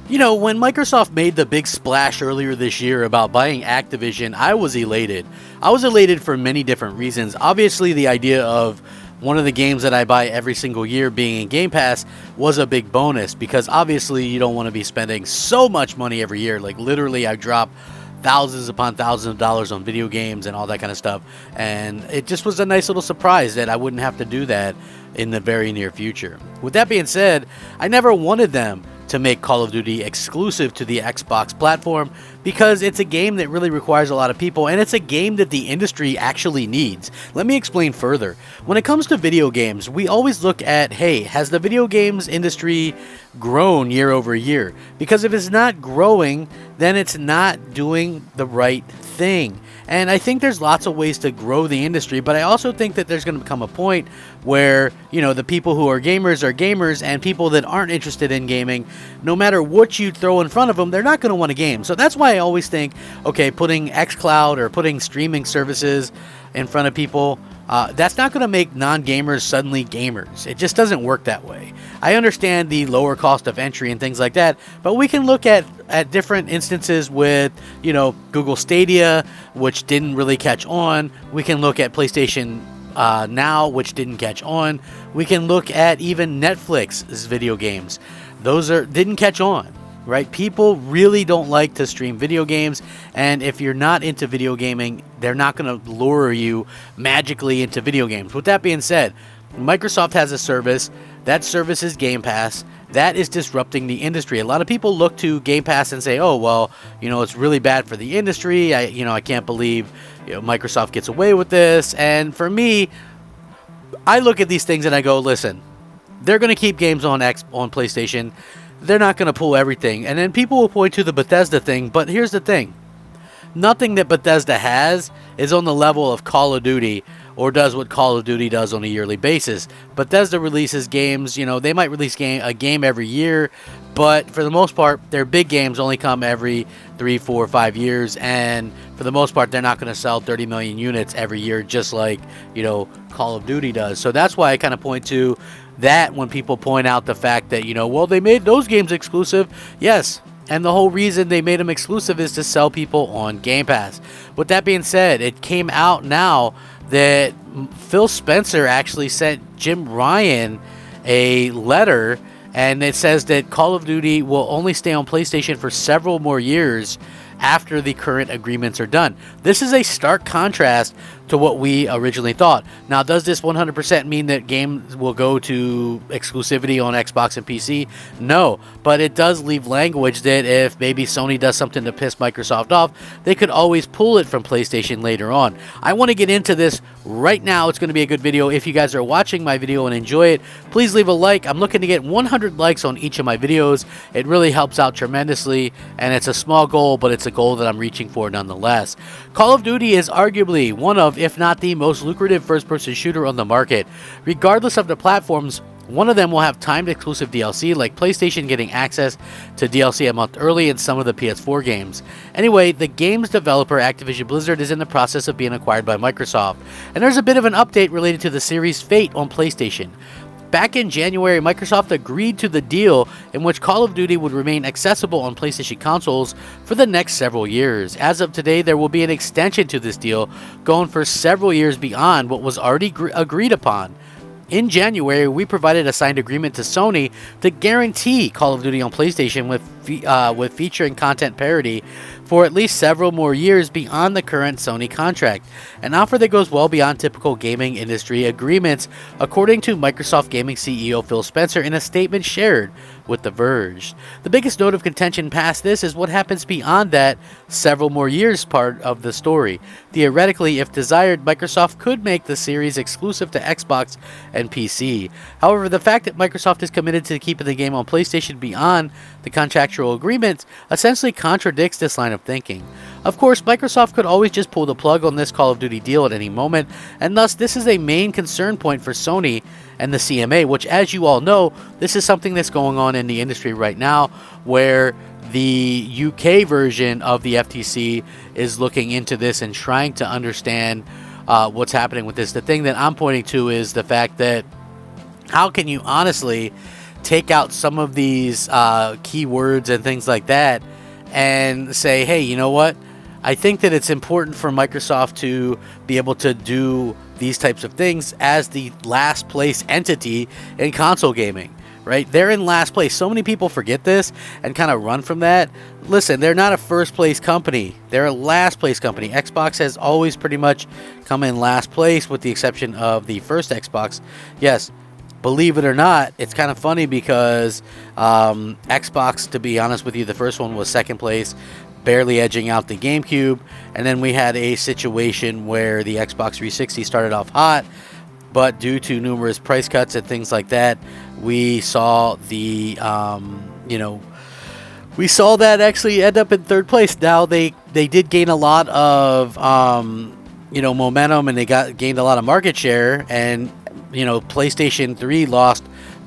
You know, when Microsoft made the big splash earlier this year about buying Activision, I was elated. I was elated for many different reasons. Obviously, the idea of one of the games that I buy every single year being in Game Pass was a big bonus, because obviously you don't want to be spending so much money every year. Like, literally, I drop thousands upon thousands of dollars on video games and all that kind of stuff. And it just was a nice little surprise that I wouldn't have to do that in the very near future. With that being said, I never wanted them to make Call of Duty exclusive to the Xbox platform, because it's a game that really requires a lot of people, and it's a game that the industry actually needs. Let me explain further. When it comes to video games, we always look at, hey, has the video games industry grown year over year? Because if it's not growing, then it's not doing the right thing. And I think there's lots of ways to grow the industry, but I also think that there's going to become a point where, you know, the people who are gamers, and people that aren't interested in gaming, no matter what you throw in front of them, they're not going to want a game. So that's why I always think, okay, putting xCloud or putting streaming services in front of people, that's not going to make non-gamers suddenly gamers. It just doesn't work that way. I understand the lower cost of entry and things like that, but we can look at different instances with, you know, Google Stadia, which didn't really catch on. We can look at PlayStation Now, which didn't catch on. We can look at even Netflix's video games. Those didn't catch on. Right? People really don't like to stream video games, and if you're not into video gaming, they're not going to lure you magically into video games. With that being said, Microsoft has a service. That service is Game Pass. That is disrupting the industry. A lot of people look to Game Pass and say, oh, well, you know, it's really bad for the industry. I can't believe, you know, Microsoft gets away with this. And for me, I look at these things and I go, listen, they're going to keep games on PlayStation. They're not going to pull everything. And then people will point to the Bethesda thing, but here's the thing. Nothing that Bethesda has is on the level of Call of Duty, or does what Call of Duty does on a yearly basis. Bethesda releases games, you know, they might release a game every year, but for the most part, their big games only come every 3, 4, 5 years, and for the most part, they're not going to sell 30 million units every year, just like, you know, Call of Duty does. So that's why I kind of point to that when people point out the fact that, you know, well, they made those games exclusive. Yes, and the whole reason they made them exclusive is to sell people on Game Pass. With that being said, it came out now that Phil Spencer actually sent Jim Ryan a letter, and it says that Call of Duty will only stay on PlayStation for several more years after the current agreements are done. This is a stark contrast to what we originally thought. Now, does this 100% mean that games will go to exclusivity on Xbox and PC? No, but it does leave language that if maybe Sony does something to piss Microsoft off, they could always pull it from PlayStation later on. I want to get into this right now. It's going to be a good video. If you guys are watching my video and enjoy it, please leave a like. I'm looking to get 100 likes on each of my videos. It really helps out tremendously, and it's a small goal, but it's a goal that I'm reaching for nonetheless. Call of Duty is arguably one of, if not the most lucrative first-person shooter on the market. Regardless of the platforms, one of them will have timed exclusive DLC, like PlayStation getting access to DLC a month early in some of the PS4 games. Anyway, the game's developer Activision Blizzard is in the process of being acquired by Microsoft, and there's a bit of an update related to the series' fate on PlayStation. Back in January, Microsoft agreed to the deal in which Call of Duty would remain accessible on PlayStation consoles for the next several years. As of today, there will be an extension to this deal, going for several years beyond what was already agreed upon. In January, we provided a signed agreement to Sony to guarantee Call of Duty on PlayStation with feature and content parity for at least several more years beyond the current Sony contract, an offer that goes well beyond typical gaming industry agreements, according to Microsoft Gaming CEO Phil Spencer in a statement shared with The Verge. The biggest note of contention past this is what happens beyond that several more years part of the story. Theoretically, if desired, Microsoft could make the series exclusive to Xbox and PC. However, the fact that Microsoft is committed to keeping the game on PlayStation beyond the contractual agreement essentially contradicts this line of thinking. Of course, Microsoft could always just pull the plug on this Call of Duty deal at any moment, and thus this is a main concern point for Sony and the CMA, which, as you all know, this is something that's going on in the industry right now, where the UK version of the FTC is looking into this and trying to understand what's happening with this. The thing that I'm pointing to is the fact that how can you honestly take out some of these keywords and things like that and say, hey, you know what? I think that it's important for Microsoft to be able to do these types of things as the last place entity in console gaming, right? They're in last place. So many people forget this and kind of run from that. Listen, they're not a first place company. They're a last place company. Xbox has always pretty much come in last place with the exception of the first Xbox. Yes, believe it or not, it's kind of funny because Xbox, to be honest with you, the first one was second place, barely edging out the GameCube, and then we had a situation where the Xbox 360 started off hot, but due to numerous price cuts and things like that, we saw the we saw that actually end up in third place. Now they did gain a lot of momentum, and they gained a lot of market share, and PlayStation 3 lost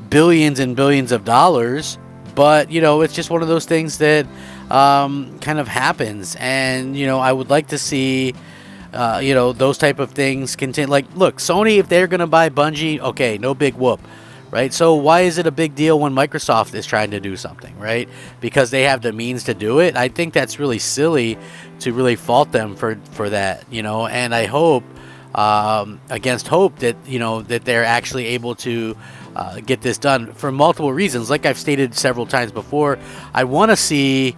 billions and billions of dollars, but it's just one of those things that kind of happens. And I would like to see those type of things continue. Like, look, Sony, if they're gonna buy Bungie, okay, no big whoop, right? So why is it a big deal when Microsoft is trying to do something, right? Because they have the means to do it. I think that's really silly to really fault them for that, and I hope against hope that that they're actually able to get this done for multiple reasons. Like I've stated several times before, I want to see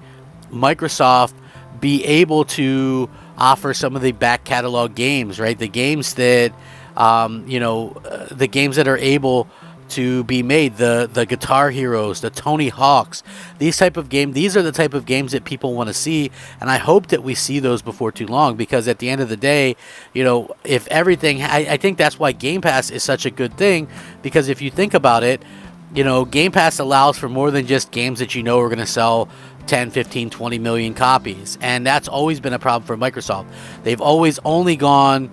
Microsoft be able to offer some of the back catalog games, right? The games that the games that are able to be made, the Guitar Heroes, the Tony Hawks, these are the type of games that people want to see, and I hope that we see those before too long, because at the end of the day, if everything, I think that's why Game Pass is such a good thing, because if you think about it, Game Pass allows for more than just games that are going to sell 10, 15, 20 million copies, and that's always been a problem for Microsoft. They've always only gone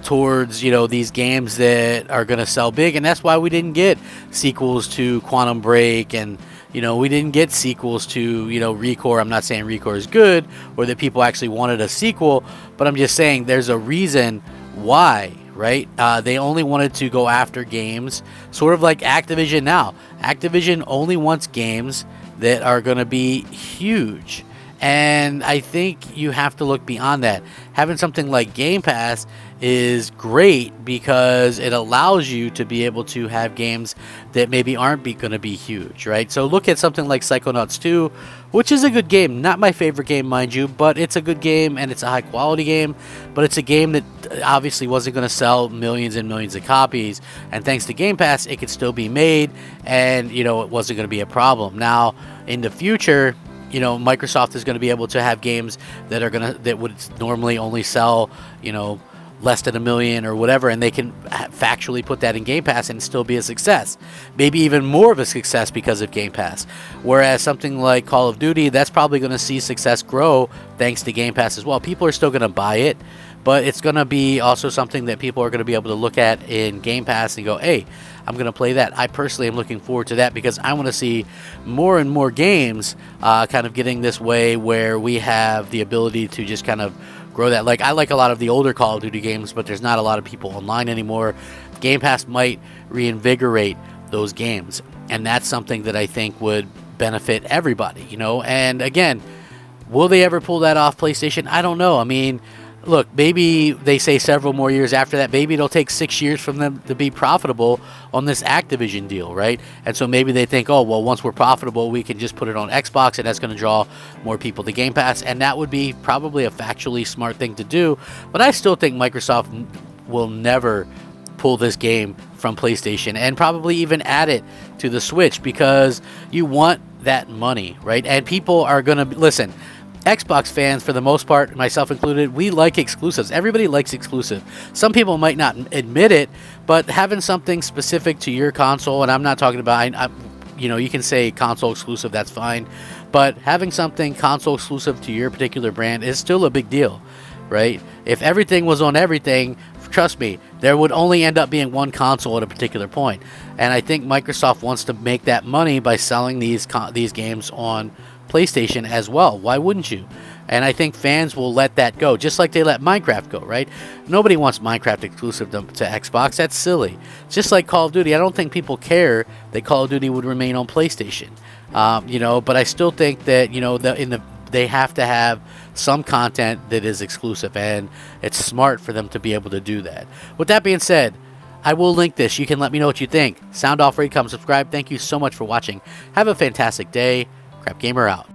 towards these games that are going to sell big, and that's why we didn't get sequels to Quantum Break, and we didn't get sequels to ReCore. I'm not saying ReCore is good or that people actually wanted a sequel, but I'm just saying there's a reason why, right? They only wanted to go after games sort of like Activision now. Activision only wants games that are going to be huge, and I think you have to look beyond that. Having something like Game Pass is great because it allows you to be able to have games that maybe aren't going to be huge, right? So look at something like Psychonauts 2, which is a good game. Not my favorite game, mind you, but it's a good game, and it's a high-quality game, but it's a game that obviously wasn't going to sell millions and millions of copies, and thanks to Game Pass, it could still be made, and, it wasn't going to be a problem. Now, in the future, Microsoft is going to be able to have games that would normally only sell, less than 1 million or whatever, and they can factually put that in Game Pass and still be a success. Maybe even more of a success because of Game Pass. Whereas something like Call of Duty, that's probably going to see success grow thanks to Game Pass as well. People are still going to buy it, but it's going to be also something that people are going to be able to look at in Game Pass and go, hey, I'm going to play that. I personally am looking forward to that because I want to see more and more games kind of getting this way where we have the ability to just kind of grow that. Like, I like a lot of the older Call of Duty games, but there's not a lot of people online anymore. Game Pass might reinvigorate those games, and that's something that I think would benefit everybody, And again, will they ever pull that off PlayStation? I don't know. I mean, look, maybe they say several more years after that. Maybe it'll take 6 years for them to be profitable on this Activision deal, right? And so maybe they think, oh, well, once we're profitable, we can just put it on Xbox, and that's going to draw more people to Game Pass. And that would be probably a factually smart thing to do. But I still think Microsoft will never pull this game from PlayStation and probably even add it to the Switch, because you want that money, right? And people are going to listen. Xbox fans, for the most part, myself included, we like exclusives. Everybody likes exclusive. Some people might not admit it, but having something specific to your console, and I'm not talking about, you can say console exclusive, that's fine, but having something console exclusive to your particular brand is still a big deal, right? If everything was on everything, trust me, there would only end up being one console at a particular point. And I think Microsoft wants to make that money by selling these games on PlayStation as well. Why wouldn't you? And I think fans will let that go, just like they let Minecraft go, right? Nobody wants Minecraft exclusive to Xbox. That's silly. Just like Call of Duty, I don't think people care that Call of Duty would remain on PlayStation. But I still think that they have to have some content that is exclusive, and it's smart for them to be able to do that. With that being said, I will link this. You can let me know what you think. Sound off, rate, comment, subscribe. Thank you so much for watching. Have a fantastic day. Crap Gamer out.